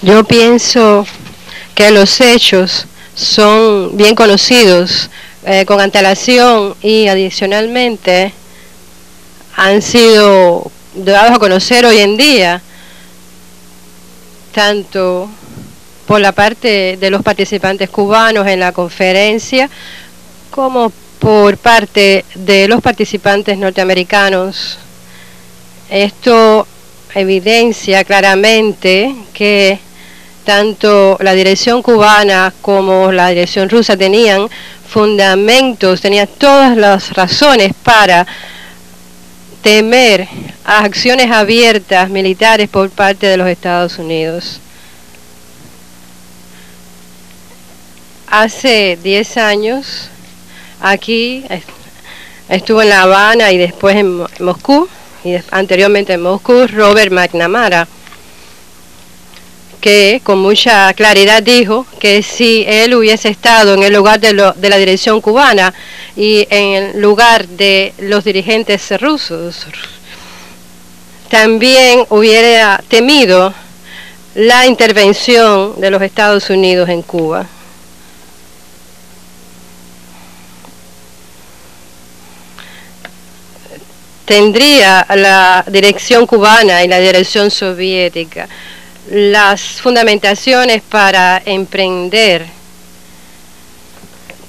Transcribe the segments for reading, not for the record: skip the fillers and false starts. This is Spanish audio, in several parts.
Yo pienso que los hechos son bien conocidos con antelación y adicionalmente han sido dados a conocer hoy en día, tanto por la parte de los participantes cubanos en la conferencia como por parte de los participantes norteamericanos. Esto evidencia claramente que tanto la dirección cubana como la dirección rusa tenían fundamentos, tenían todas las razones para temer a acciones abiertas militares por parte de los Estados Unidos. Hace 10 años, aquí estuvo en La Habana y después en Moscú, y anteriormente en Moscú, Robert McNamara, que con mucha claridad dijo que si él hubiese estado en el lugar de la dirección cubana y en el lugar de los dirigentes rusos, también hubiera temido la intervención de los Estados Unidos en Cuba. Tendría la dirección cubana y la dirección soviética las fundamentaciones para emprender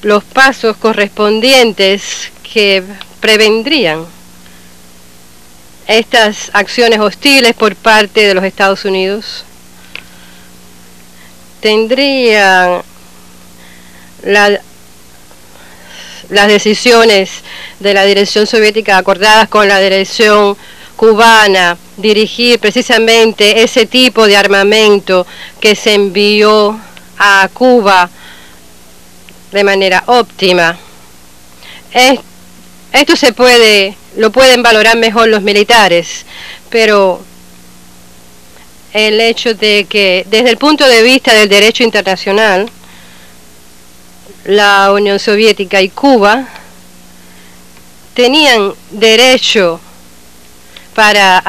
los pasos correspondientes que prevendrían estas acciones hostiles por parte de los Estados Unidos. Tendrían las decisiones de la dirección soviética acordadas con la dirección cubana, dirigir precisamente ese tipo de armamento que se envió a Cuba de manera óptima. Esto lo pueden valorar mejor los militares, pero el hecho de que desde el punto de vista del derecho internacional, la Unión Soviética y Cuba tenían derecho para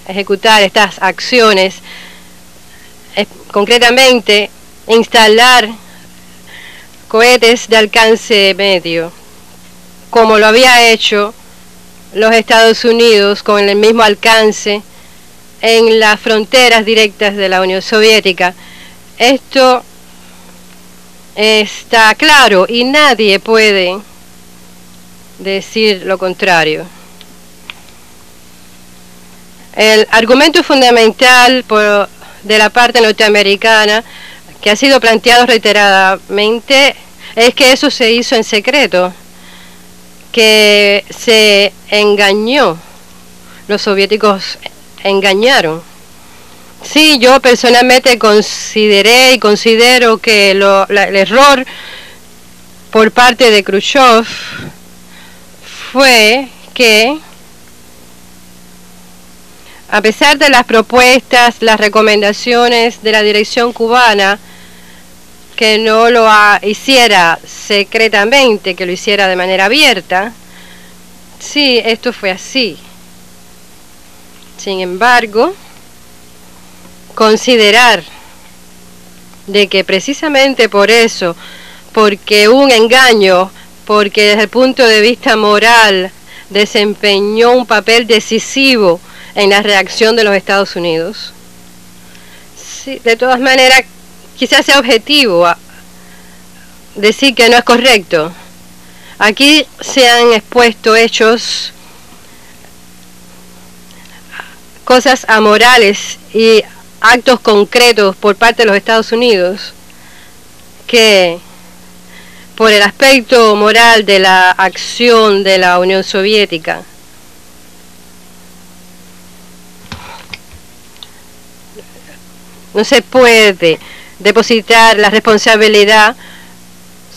ejecutar estas acciones, concretamente instalar cohetes de alcance medio, como lo había hecho los Estados Unidos con el mismo alcance en las fronteras directas de la Unión Soviética. Esto está claro y nadie puede decir lo contrario. El argumento fundamental de la parte norteamericana que ha sido planteado reiteradamente es que eso se hizo en secreto, que se engañó, los soviéticos engañaron. Sí, yo personalmente consideré y considero que el error por parte de Khrushchev fue que, a pesar de las propuestas, las recomendaciones de la dirección cubana, que no lo hiciera secretamente, que lo hiciera de manera abierta, sí, esto fue así. Sin embargo, considerar de que precisamente por eso, porque hubo un engaño, porque desde el punto de vista moral desempeñó un papel decisivo en la reacción de los Estados Unidos. Sí, de todas maneras, quizás sea objetivo decir que no es correcto. Aquí se han expuesto hechos, cosas amorales y actos concretos por parte de los Estados Unidos que, por el aspecto moral de la acción de la Unión Soviética, no se puede depositar la responsabilidad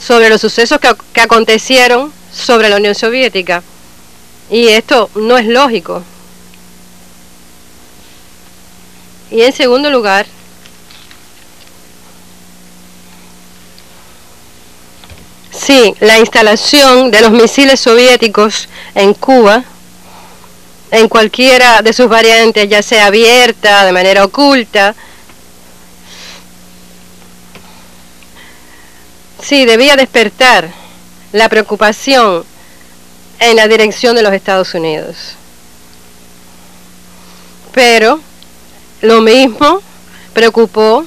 sobre los sucesos que acontecieron sobre la Unión Soviética. Y esto no es lógico. Y en segundo lugar, sí, la instalación de los misiles soviéticos en Cuba en cualquiera de sus variantes, ya sea abierta, de manera oculta. Sí, debía despertar la preocupación en la dirección de los Estados Unidos. Pero lo mismo preocupó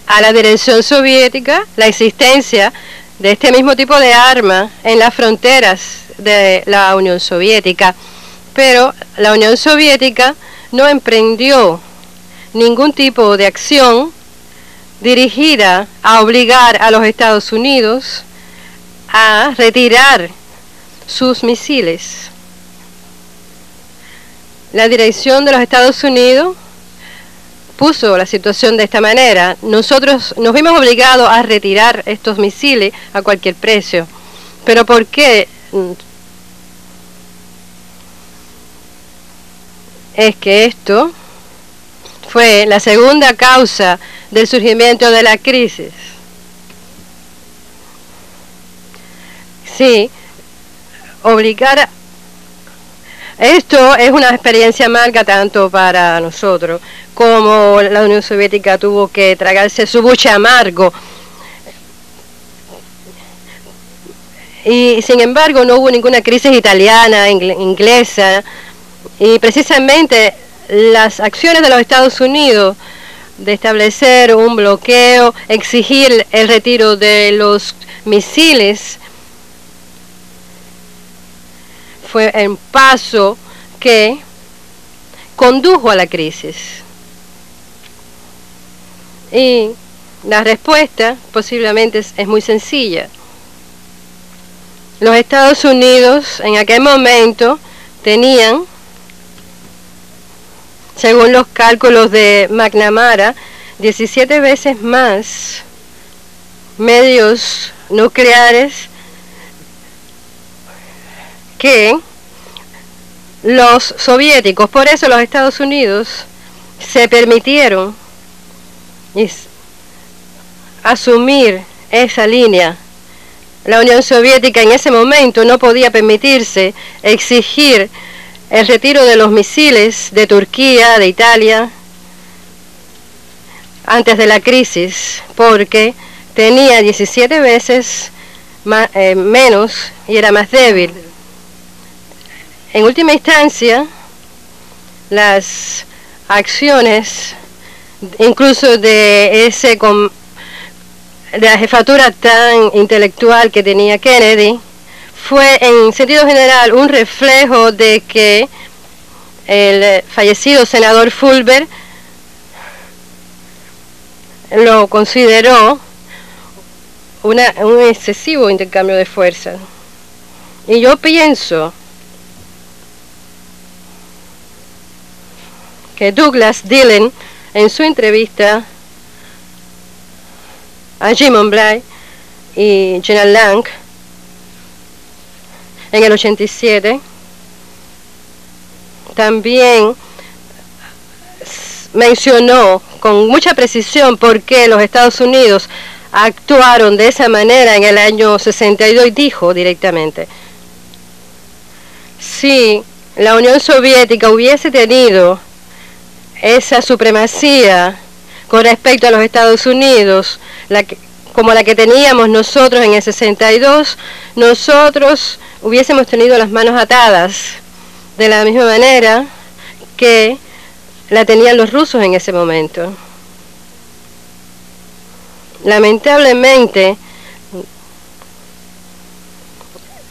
a la dirección soviética la existencia de este mismo tipo de arma en las fronteras de la Unión Soviética. Pero la Unión Soviética no emprendió ningún tipo de acción dirigida a obligar a los Estados Unidos a retirar sus misiles. La dirección de los Estados Unidos puso la situación de esta manera. Nosotros nos vimos obligados a retirar estos misiles a cualquier precio. ¿Pero por qué? Es que esto fue la segunda causa del surgimiento de la crisis. Sí, obligar. Esto es una experiencia amarga tanto para nosotros como la Unión Soviética tuvo que tragarse su buche amargo. Y sin embargo no hubo ninguna crisis italiana, inglesa, y precisamente las acciones de los Estados Unidos de establecer un bloqueo, exigir el retiro de los misiles, fue un paso que condujo a la crisis. Y la respuesta posiblemente es muy sencilla. Los Estados Unidos en aquel momento tenían, según los cálculos de McNamara, 17 veces más medios nucleares que los soviéticos. Por eso los Estados Unidos se permitieron asumir esa línea. La Unión Soviética en ese momento no podía permitirse exigir el retiro de los misiles de Turquía, de Italia, antes de la crisis, porque tenía 17 veces menos y era más débil. En última instancia, las acciones, incluso de la jefatura tan intelectual que tenía Kennedy, fue en sentido general un reflejo de que el fallecido senador Fulber lo consideró un excesivo intercambio de fuerzas. Y yo pienso que Douglas Dillon, en su entrevista a Jim Monblay y General Lang en el 87, también mencionó con mucha precisión por qué los Estados Unidos actuaron de esa manera en el año 62 y dijo directamente: si la Unión Soviética hubiese tenido esa supremacía con respecto a los Estados Unidos, como la que teníamos nosotros en el 62, nosotros hubiésemos tenido las manos atadas de la misma manera que la tenían los rusos en ese momento. Lamentablemente,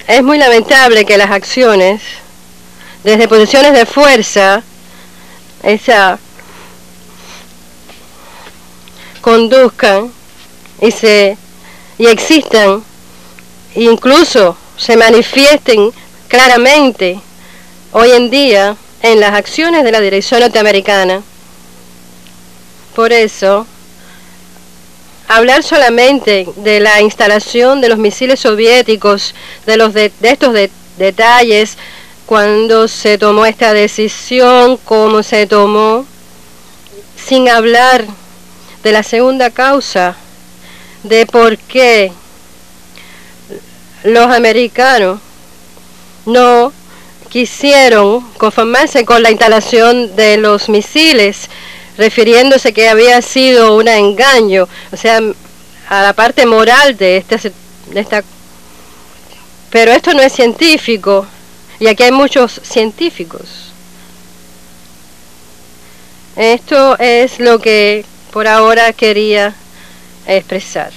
es muy lamentable que las acciones desde posiciones de fuerza conduzcan y existan, e incluso se manifiesten claramente hoy en día en las acciones de la dirección norteamericana. Por eso, hablar solamente de la instalación de los misiles soviéticos, de estos detalles, cuando se tomó esta decisión, cómo se tomó, sin hablar de la segunda causa, de por qué los americanos no quisieron conformarse con la instalación de los misiles, refiriéndose que había sido un engaño, o sea, a la parte moral de esta. Pero esto no es científico, y aquí hay muchos científicos. Esto es lo que por ahora quería expresar.